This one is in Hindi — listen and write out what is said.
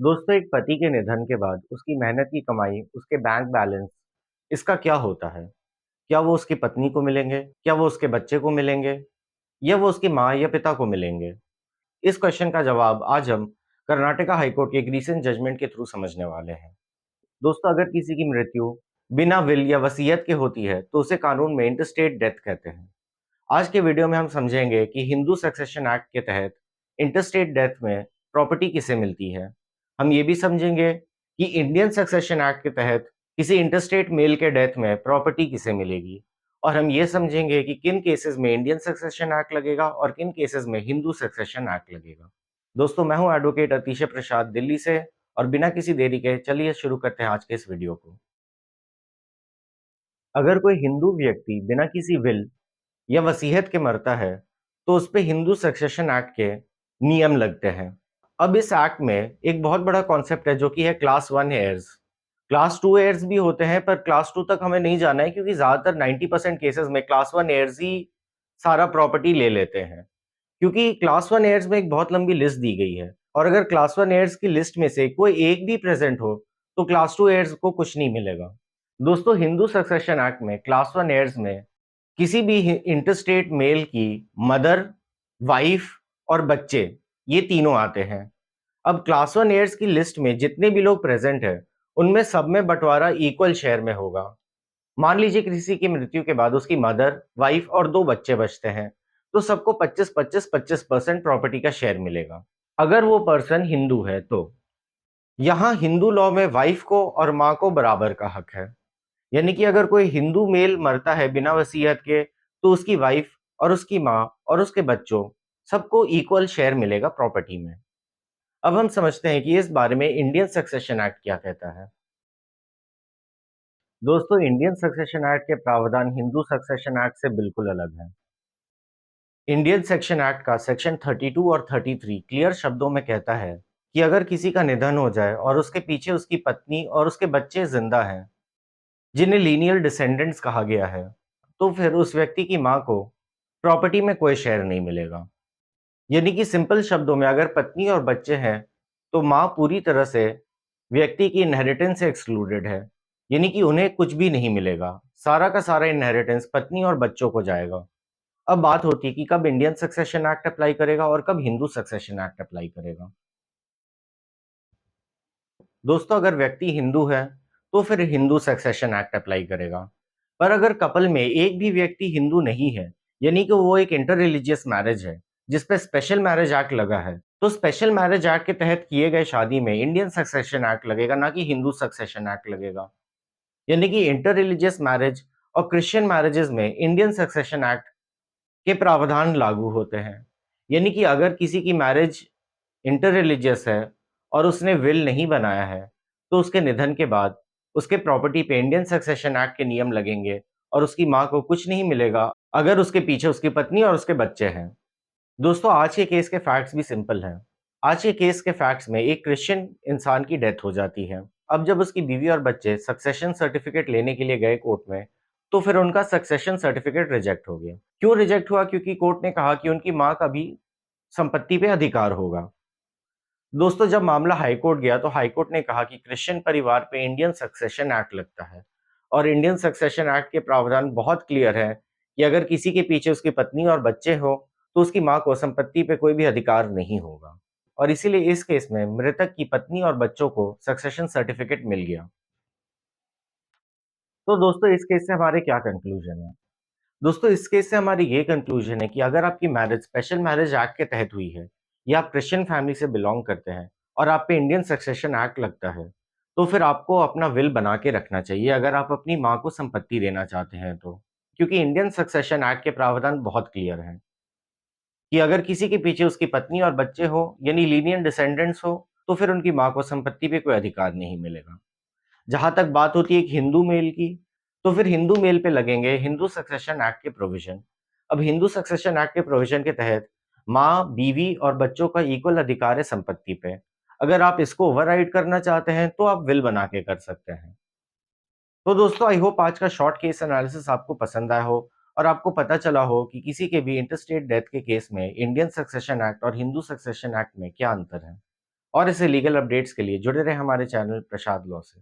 दोस्तों, एक पति के निधन के बाद उसकी मेहनत की कमाई, उसके बैंक बैलेंस, इसका क्या होता है? क्या वो उसकी पत्नी को मिलेंगे? क्या वो उसके बच्चे को मिलेंगे? या वो उसकी माँ या पिता को मिलेंगे? इस क्वेश्चन का जवाब आज हम कर्नाटका हाईकोर्ट के एक रीसेंट जजमेंट के थ्रू समझने वाले हैं। दोस्तों, अगर किसी की मृत्यु बिना विल या वसीयत के होती है, तो उसे कानून में इंटरस्टेट डेथ कहते हैं। आज के वीडियो में हम समझेंगे कि हिंदू सक्सेशन एक्ट के तहत इंटरस्टेट डेथ में प्रॉपर्टी किसे मिलती है। हम ये भी समझेंगे कि इंडियन सक्सेशन एक्ट के तहत किसी इंटरस्टेट मेल के डेथ में प्रॉपर्टी किसे मिलेगी। और हम ये समझेंगे कि किन केसेस में इंडियन सक्सेशन एक्ट लगेगा और किन केसेस में हिंदू सक्सेशन एक्ट लगेगा। दोस्तों, मैं हूं एडवोकेट अतिशय प्रसाद दिल्ली से, और बिना किसी देरी के चलिए शुरू करते हैं आज के इस वीडियो को। अगर कोई हिंदू व्यक्ति बिना किसी विल या वसीयत के मरता है, तो उस पे हिंदू सक्सेशन एक्ट के नियम लगते हैं। अब इस एक्ट में एक बहुत बड़ा कॉन्सेप्ट है जो कि है क्लास 1 हेयर्स। क्लास 2 हेयर्स भी होते हैं, पर क्लास 2 तक हमें नहीं जाना है क्योंकि ज़्यादातर 90% केसेस में क्लास 1 हेयर्स ही सारा प्रॉपर्टी ले लेते हैं। क्योंकि क्लास 1 हेयर्स में एक बहुत लंबी लिस्ट दी गई है, और अगर क्लास 1 हेयर्स की लिस्ट में से कोई एक भी प्रेज़ेंट हो, तो क्लास 2 हेयर्स को कुछ नहीं मिलेगा। दोस्तों, हिंदू सक्सेशन एक्ट में क्लास 1 हेयर्स में किसी भी इंटरस्टेट मेल की मदर, वाइफ और बच्चे, ये तीनों आते हैं। अब क्लास 1 हेयर्स की लिस्ट में जितने भी लोग प्रेजेंट हैं, उनमें सब में बंटवारा इक्वल शेयर में होगा। मान लीजिए किसी की मृत्यु के बाद उसकी मदर, वाइफ और 2 बच्चे बचते हैं, तो सबको 25-25-25% प्रॉपर्टी का शेयर मिलेगा। अगर वो पर्सन हिंदू है तो यहाँ हिंदू लॉ में वाइफ को और माँ को बराबर का हक है। यानी कि अगर कोई हिंदू मेल मरता है बिना वसीयत के, तो उसकी वाइफ और उसकी माँ और उसके बच्चों, सबको इक्वल शेयर मिलेगा प्रॉपर्टी में। अब हम समझते हैं कि इस बारे में इंडियन सक्सेशन एक्ट क्या कहता है। दोस्तों, इंडियन सक्सेशन एक्ट के प्रावधान हिंदू सक्सेशन एक्ट से बिल्कुल अलग हैं। इंडियन सेक्शन एक्ट का सेक्शन 32 और 33 क्लियर शब्दों में कहता है कि अगर किसी का निधन हो जाए और उसके पीछे उसकी पत्नी और उसके बच्चे जिंदा हैं, जिन्हें लीनियल डिसेंडेंट्स कहा गया है, तो फिर उस व्यक्ति की माँ को प्रॉपर्टी में कोई शेयर नहीं मिलेगा। यानी कि सिंपल शब्दों में अगर पत्नी और बच्चे हैं, तो माँ पूरी तरह से व्यक्ति की इनहेरिटेंस से एक्सक्लूडेड है। यानी कि उन्हें कुछ भी नहीं मिलेगा। सारा का सारा इनहेरिटेंस पत्नी और बच्चों को जाएगा। अब बात होती है कि कब इंडियन सक्सेशन एक्ट अप्लाई करेगा और कब हिंदू सक्सेशन एक्ट अप्लाई करेगा। दोस्तों, अगर व्यक्ति हिंदू है, तो फिर हिंदू सक्सेशन एक्ट अप्लाई करेगा। पर अगर कपल में एक भी व्यक्ति हिंदू नहीं है, यानी कि वो एक इंटर रिलीजियस मैरिज है, जिस पे स्पेशल मैरिज एक्ट लगा है, तो स्पेशल मैरिज एक्ट के तहत किए गए शादी में इंडियन सक्सेशन एक्ट लगेगा, ना कि हिंदू सक्सेशन एक्ट लगेगा। यानी कि इंटर रिलीजियस मैरिज और क्रिश्चियन मैरिजेस में इंडियन सक्सेशन एक्ट के प्रावधान लागू होते हैं। यानी कि अगर किसी की मैरिज इंटर रिलीजियस है और उसने विल नहीं बनाया है, तो उसके निधन के बाद उसके प्रॉपर्टी पे इंडियन सक्सेशन एक्ट के नियम लगेंगे, और उसकी माँ को कुछ नहीं मिलेगा अगर उसके पीछे उसकी पत्नी और उसके बच्चे हैं। दोस्तों, आज के केस के फैक्ट्स भी सिंपल हैं। आज के केस के फैक्ट्स में एक क्रिश्चियन इंसान की डेथ हो जाती है। अब जब उसकी बीवी और बच्चे सक्सेशन सर्टिफिकेट लेने के लिए गए कोर्ट में, तो फिर उनका सक्सेशन सर्टिफिकेट रिजेक्ट हो गया। क्यों रिजेक्ट हुआ? क्योंकि कोर्ट ने कहा कि उनकी माँ का भी संपत्ति पे अधिकार होगा। दोस्तों, जब मामला हाईकोर्ट गया, तो हाईकोर्ट ने कहा कि क्रिश्चियन परिवार पे इंडियन सक्सेशन एक्ट लगता है, और इंडियन सक्सेशन एक्ट के प्रावधान बहुत क्लियर है कि अगर किसी के पीछे उसकी पत्नी और बच्चे हो, तो उसकी माँ को संपत्ति पे कोई भी अधिकार नहीं होगा। और इसीलिए इस केस में मृतक की पत्नी और बच्चों को सक्सेशन सर्टिफिकेट मिल गया। तो दोस्तों, इस केस से हमारे क्या कंक्लूजन है? दोस्तों, इस केस से हमारी ये कंक्लूजन है कि अगर आपकी मैरिज स्पेशल मैरिज एक्ट के तहत हुई है, या आप क्रिश्चियन फैमिली से बिलोंग करते हैं, और आप पे इंडियन सक्सेशन एक्ट लगता है, तो फिर आपको अपना विल बना के रखना चाहिए अगर आप अपनी माँ को संपत्ति देना चाहते हैं तो। क्योंकि इंडियन सक्सेशन एक्ट के प्रावधान बहुत क्लियर हैं कि अगर किसी के पीछे उसकी पत्नी और बच्चे हो, यानी लीनियंट डिसेंडेंट्स हो, तो फिर उनकी माँ को संपत्ति पे कोई अधिकार नहीं मिलेगा। जहाँ तक बात होती है एक हिंदू मेल की, तो फिर हिंदू मेल पे लगेंगे हिंदू सक्सेशन एक्ट के प्रोविजन। अब हिंदू सक्सेशन एक्ट के प्रोविजन के तहत माँ, बीवी और बच्चों का इक्वल अधिकार है संपत्ति पे। अगर आप इसको ओवरराइड करना चाहते हैं, तो आप विल बना के कर सकते हैं। तो दोस्तों, आई होप आज का शॉर्ट केस एनालिसिस आपको पसंद आया हो, और आपको पता चला हो कि किसी के भी इंटरस्टेट डेथ के केस में इंडियन सक्सेशन एक्ट और हिंदू सक्सेशन एक्ट में क्या अंतर है। और ऐसे लीगल अपडेट्स के लिए जुड़े रहें हमारे चैनल प्रसाद लॉ से।